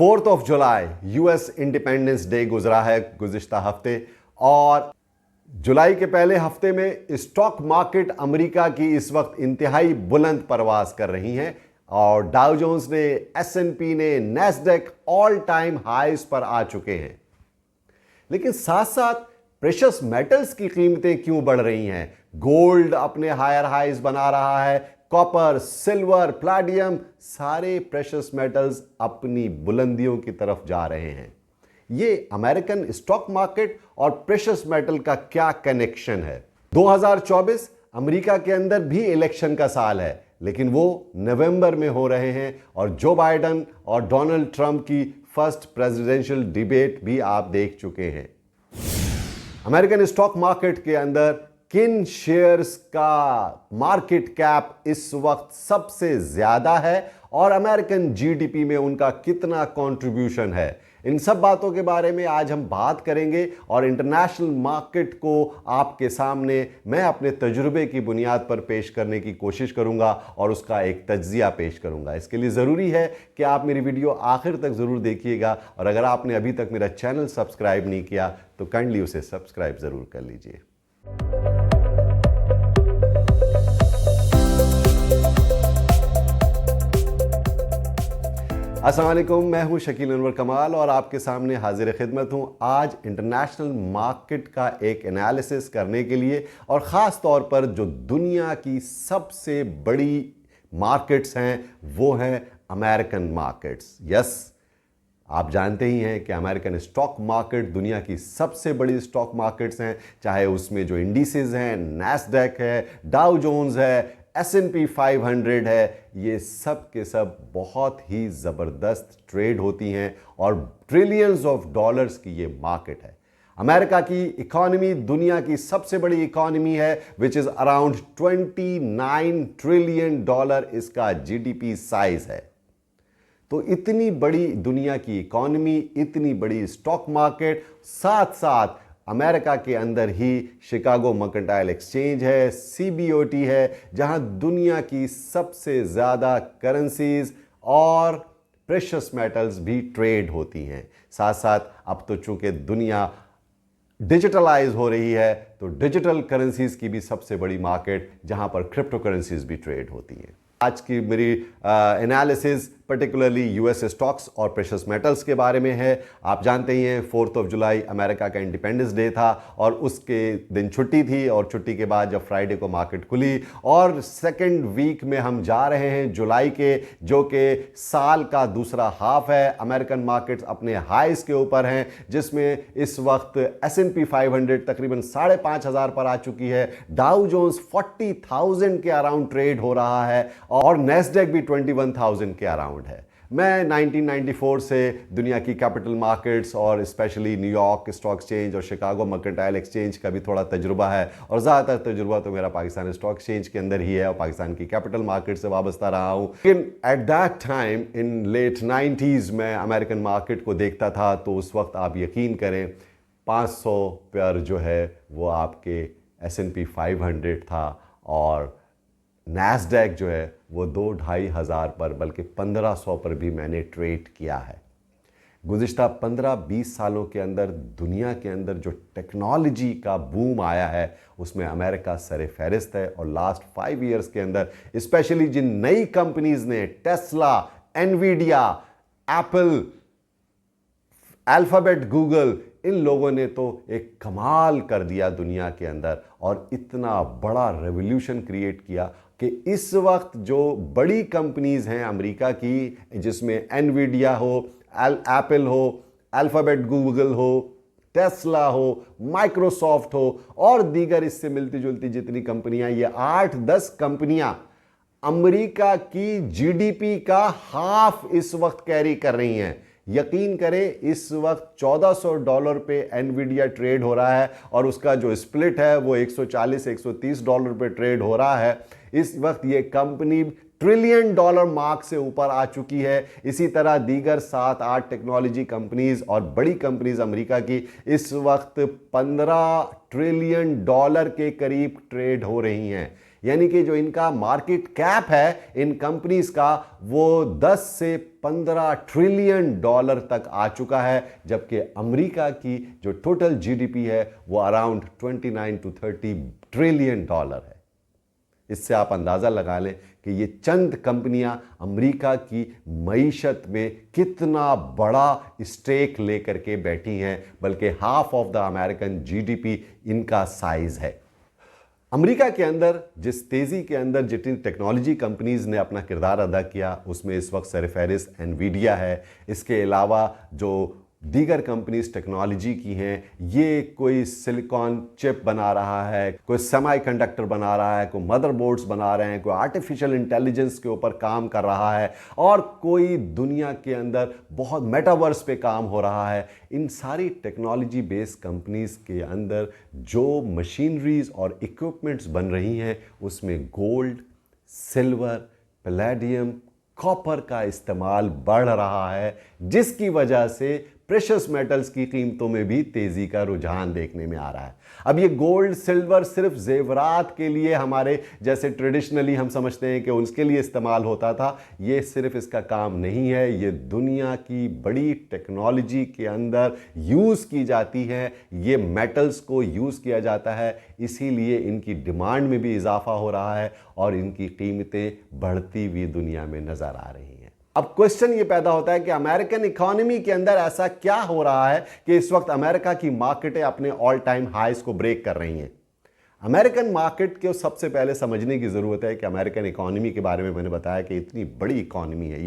4 जुलाई US independence day गुजरा है गुज़िश्ता हफ्ते, और जुलाई के पहले हफ्ते में स्टॉक मार्केट अमेरिका की इस वक्त इंतहाई बुलंद परवास कर रही हैं और डाउ जोन्स ने, एस&पी ने, नैस्डैक ऑल टाइम हाइज पर आ चुके हैं। लेकिन साथ साथ प्रेशियस मेटल्स की कीमतें क्यों बढ़ रही हैं? गोल्ड अपने हायर हाइज बना रहा है, कॉपर, सिल्वर, प्लैटिनम, सारे प्रेशियस मेटल्स अपनी बुलंदियों की तरफ जा रहे हैं। ये अमेरिकन स्टॉक मार्केट और प्रेशियस मेटल का क्या कनेक्शन है? 2024 अमेरिका के अंदर भी इलेक्शन का साल है, लेकिन वो नवंबर में हो रहे हैं और जो बाइडन और डोनाल्ड ट्रंप की फर्स्ट प्रेसिडेंशियल डिबेट भी आप देख चुके हैं। अमेरिकन स्टॉक मार्केट के अंदर किन शेयर्स का मार्केट कैप इस वक्त सबसे ज्यादा है और अमेरिकन जीडीपी में उनका कितना कंट्रीब्यूशन है, इन सब बातों के बारे में आज हम बात करेंगे और इंटरनेशनल मार्केट को आपके सामने मैं अपने तजुर्बे की बुनियाद पर पेश करने की कोशिश करूंगा और उसका एक तज्जिया पेश करूंगा। इसके लिए ज़रूरी है कि आप मेरी वीडियो आखिर तक ज़रूर देखिएगा और अगर आपने अभी तक मेरा चैनल सब्सक्राइब नहीं किया तो काइंडली उसे सब्सक्राइब ज़रूर कर लीजिए। अस्सलाम वालेकुम, मैं हूं शकील अनवर कमाल और आपके सामने हाजिर खिदमत हूं आज इंटरनेशनल मार्केट का एक एनालिसिस करने के लिए और ख़ास तौर पर जो दुनिया की सबसे बड़ी मार्केट्स हैं वो हैं अमेरिकन मार्केट्स। यस, आप जानते ही हैं कि अमेरिकन स्टॉक मार्केट दुनिया की सबसे बड़ी स्टॉक मार्केट्स हैं, चाहे उसमें जो इंडिसेस हैं, नैस्डैक है, डाउ जोन्स है, S&P 500 है, ये सब के सब बहुत ही ज़बरदस्त ट्रेड होती हैं और ट्रिलियंस ऑफ डॉलर्स की ये मार्केट है। अमेरिका की इकॉनमी दुनिया की सबसे बड़ी इकॉनमी है, विच इज़ अराउंड $29 ट्रिलियन इसका जीडीपी साइज है। तो इतनी बड़ी दुनिया की इकॉनमी, इतनी बड़ी स्टॉक मार्केट, साथ साथ अमेरिका के अंदर ही शिकागो मर्केंटाइल एक्सचेंज है, CBOT है, जहां दुनिया की सबसे ज़्यादा करेंसीज और प्रेशियस मेटल्स भी ट्रेड होती हैं। साथ साथ अब तो चूंकि दुनिया डिजिटलाइज हो रही है तो डिजिटल करेंसीज की भी सबसे बड़ी मार्केट जहां पर क्रिप्टो करेंसीज भी ट्रेड होती हैं। आज की मेरी एनालिसिस पर्टिकुलरली यूएस स्टॉक्स और प्रेशियस मेटल्स के बारे में है। आप जानते ही हैं 4 जुलाई अमेरिका का इंडिपेंडेंस डे था और उसके दिन छुट्टी थी और छुट्टी के बाद जब फ्राइडे को मार्केट खुली और सेकेंड वीक में हम जा रहे हैं जुलाई के, जो कि साल का दूसरा हाफ है। अमेरिकन मार्केट्स अपने हाइस के ऊपर हैं, जिसमें इस वक्त S&P 500 तकरीबन 5,500 पर आ चुकी है, डाउ जोन्स 40,000 के अराउंड ट्रेड हो रहा है और नैस्डैक भी 21,000 के अराउंड है। मैं 1994 से दुनिया की कैपिटल मार्केट्स और स्पेशली न्यूयॉर्क स्टॉक एक्सचेंज और शिकागो मर्केंटाइल एक्सचेंज का भी थोड़ा तजुर्बा है और ज़्यादातर तजुर्बा तो मेरा पाकिस्तान स्टॉक एक्सचेंज के अंदर ही है और पाकिस्तान की कैपिटल मार्केट से वाबस्ता रहा हूँ। लेकिन at that time in late 90s मैं अमेरिकन मार्केट को देखता था तो उस वक्त आप यकीन करें 500 पर जो है वो आपके S&P 500 था और नैस्डैक जो है वो 2-2.5 हज़ार पर, बल्कि 1500 पर भी मैंने ट्रेड किया है। गुज़िश्ता 15-20 सालों के अंदर दुनिया के अंदर जो टेक्नोलॉजी का बूम आया है उसमें अमेरिका सरे फहरिस्त है और लास्ट 5 ईयर्स के अंदर स्पेशली जिन नई कंपनीज ने Tesla, Nvidia, Apple, Alphabet, Google, इन लोगों ने तो एक कमाल कर दिया दुनिया के अंदर और इतना बड़ा रेवोल्यूशन क्रिएट किया कि इस वक्त जो बड़ी कंपनीज हैं अमेरिका की, जिसमें एनवीडिया हो, एप्पल हो, अल्फ़ाबेट, गूगल हो, टेस्ला हो, माइक्रोसॉफ्ट हो और दीगर इससे मिलती जुलती जितनी कंपनियां, ये 8-10 कंपनियां अमेरिका की जीडीपी का हाफ इस वक्त कैरी कर रही हैं। यकीन करें इस वक्त $1400 पे एनवीडिया ट्रेड हो रहा है और उसका जो स्प्लिट है वो $140-130 पे ट्रेड हो रहा है। इस वक्त ये कंपनी ट्रिलियन डॉलर मार्क से ऊपर आ चुकी है। इसी तरह दीगर 7-8 टेक्नोलॉजी कंपनीज और बड़ी कंपनीज अमेरिका की इस वक्त $15 ट्रिलियन के करीब ट्रेड हो रही हैं। यानी कि जो इनका मार्केट कैप है इन कंपनीज का वो 10 से 15 ट्रिलियन डॉलर तक आ चुका है, जबकि अमेरिका की जो टोटल जीडीपी है वो अराउंड 29 टू 30 ट्रिलियन डॉलर है। इससे आप अंदाज़ा लगा लें कि ये चंद कंपनियां अमेरिका की मईशत में कितना बड़ा स्टेक लेकर के बैठी हैं, बल्कि half of the American GDP इनका साइज है। अमेरिका के अंदर जिस तेज़ी के अंदर जितनी टेक्नोलॉजी कंपनीज़ ने अपना किरदार अदा किया, उसमें इस वक्त सरफहरिस्त एनवीडिया है। इसके अलावा जो दीगर कंपनीज टेक्नोलॉजी की हैं, ये कोई सिलिकॉन चिप बना रहा है, कोई सेमीकंडक्टर बना रहा है, कोई मदरबोर्ड्स बना रहे हैं, कोई आर्टिफिशियल इंटेलिजेंस के ऊपर काम कर रहा है, और कोई दुनिया के अंदर बहुत मेटावर्स पे काम हो रहा है। इन सारी टेक्नोलॉजी बेस्ड कंपनीज के अंदर जो मशीनरीज और इक्विपमेंट्स बन रही हैं, उसमें गोल्ड, सिल्वर, पैलेडियम, कॉपर का इस्तेमाल बढ़ रहा है, जिसकी वजह से प्रेशियस मेटल्स की कीमतों में भी तेजी का रुझान देखने में आ रहा है। अब ये गोल्ड सिल्वर सिर्फ जेवरात के लिए, हमारे जैसे ट्रेडिशनली हम समझते हैं कि उसके लिए इस्तेमाल होता था, ये सिर्फ इसका काम नहीं है, ये दुनिया की बड़ी टेक्नोलॉजी के अंदर यूज़ की जाती है, ये मेटल्स को यूज़ किया जाता है, इसीलिए इनकी डिमांड में भी इजाफा हो रहा है और इनकी कीमतें बढ़ती हुई दुनिया में नज़र आ रही हैं। अब क्वेश्चन ये पैदा होता है कि अमेरिकन इकोनॉमी के अंदर ऐसा क्या हो रहा है कि इस वक्त अमेरिका की मार्केटें अपने ऑल टाइम हाईज को ब्रेक कर रही हैं। अमेरिकन मार्केट को सबसे पहले समझने की ज़रूरत है कि अमेरिकन इकोनॉमी के बारे में मैंने बताया कि इतनी बड़ी इकोनॉमी है,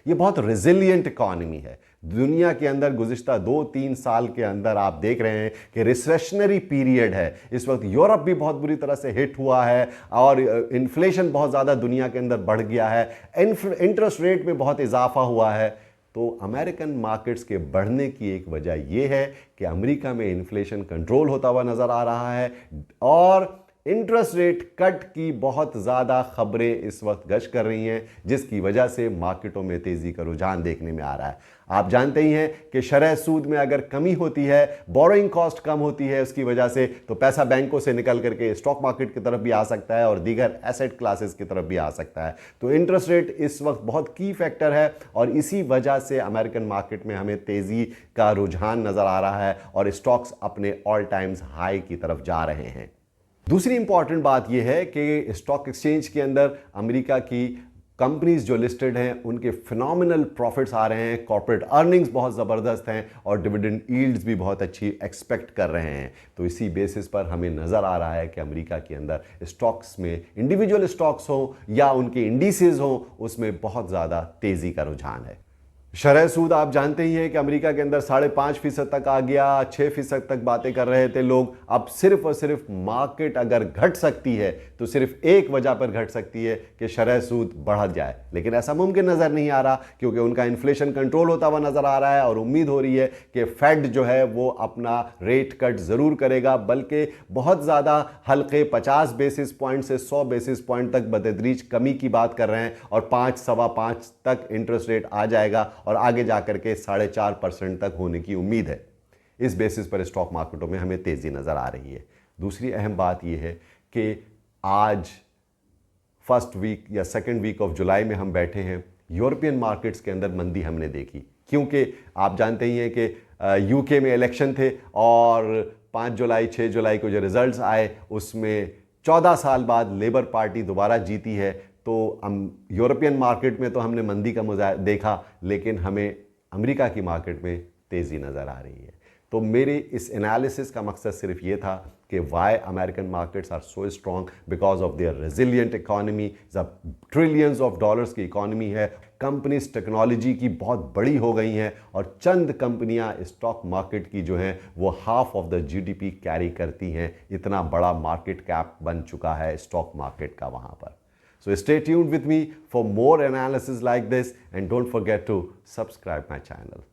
ये बहुत रिजिलियंट इकोनॉमी है। दुनिया के अंदर गुज़िश्ता 2-3 साल के अंदर आप देख रहे हैं कि रिसेशनरी पीरियड है। इस वक्त यूरोप भी बहुत बुरी तरह से हिट हुआ है और इन्फ्लेशन बहुत ज़्यादा दुनिया के अंदर बढ़ गया है, इंटरेस्ट रेट में बहुत इजाफा हुआ है। तो अमेरिकन मार्केट्स के बढ़ने की एक वजह यह है कि अमेरिका में इन्फ्लेशन कंट्रोल होता हुआ नज़र आ रहा है और इंटरेस्ट रेट कट की बहुत ज़्यादा खबरें इस वक्त गश्त कर रही हैं, जिसकी वजह से मार्केटों में तेज़ी का रुझान देखने में आ रहा है। आप जानते ही हैं कि शरह सूद में अगर कमी होती है, बोरोइंग कॉस्ट कम होती है, उसकी वजह से तो पैसा बैंकों से निकल करके स्टॉक मार्केट की तरफ भी आ सकता है और दीगर एसेट क्लासेस की तरफ भी आ सकता है। तो इंटरेस्ट रेट इस वक्त बहुत की फैक्टर है और इसी वजह से अमेरिकन मार्केट में हमें तेज़ी का रुझान नज़र आ रहा है और स्टॉक्स अपने ऑल टाइम्स हाई की तरफ जा रहे हैं। दूसरी इंपॉर्टेंट बात यह है कि स्टॉक एक्सचेंज के अंदर अमेरिका की कंपनीज जो लिस्टेड हैं उनके फिनोमिनल प्रॉफिट्स आ रहे हैं, कॉर्पोरेट अर्निंग्स बहुत ज़बरदस्त हैं और डिविडेंड यील्ड्स भी बहुत अच्छी एक्सपेक्ट कर रहे हैं। तो इसी बेसिस पर हमें नज़र आ रहा है कि अमेरिका के अंदर स्टॉक्स में, इंडिविजुअल स्टॉक्स हो या उनके इंडिसेस हो, उसमें बहुत ज़्यादा तेज़ी का रुझान है। शरह सूद आप जानते ही हैं कि अमेरिका के अंदर 5.5% तक आ गया, 6% तक बातें कर रहे थे लोग। अब सिर्फ और सिर्फ मार्केट अगर घट सकती है तो सिर्फ एक वजह पर घट सकती है कि शरह सूद बढ़ जाए, लेकिन ऐसा मुमकिन नज़र नहीं आ रहा क्योंकि उनका इन्फ्लेशन कंट्रोल होता हुआ नज़र आ रहा है और उम्मीद हो रही है कि फेड जो है वो अपना रेट कट ज़रूर करेगा, बल्कि बहुत ज़्यादा हल्के 50 बेसिस पॉइंट से 100 बेसिस पॉइंट तक बतदरीज कमी की बात कर रहे हैं और 5-5.25 तक इंटरेस्ट रेट आ जाएगा और आगे जाकर के 4.5% तक होने की उम्मीद है। इस बेसिस पर स्टॉक मार्केटों में हमें तेज़ी नज़र आ रही है। दूसरी अहम बात यह है कि आज फर्स्ट वीक या सेकंड वीक ऑफ जुलाई में हम बैठे हैं, यूरोपियन मार्केट्स के अंदर मंदी हमने देखी क्योंकि आप जानते ही हैं कि यूके में इलेक्शन थे और 5 जुलाई 6 जुलाई को जो रिजल्ट्स आए उसमें 14 साल बाद लेबर पार्टी दोबारा जीती है। तो यूरोपियन मार्केट में तो हमने मंदी का देखा, लेकिन हमें अमेरिका की मार्केट में तेज़ी नज़र आ रही है। तो मेरे इस एनालिसिस का मकसद सिर्फ ये था कि why American markets are so strong because of their resilient economy, trillions of dollars की इकॉनमी है, कंपनीज टेक्नोलॉजी की बहुत बड़ी हो गई हैं और चंद कंपनियां स्टॉक मार्केट की जो हैं वो half of the GDP carry करती हैं। इतना बड़ा मार्केट कैप बन चुका है स्टॉक मार्केट का वहाँ पर। So stay tuned with me for more analysis like this and don't forget to subscribe my channel.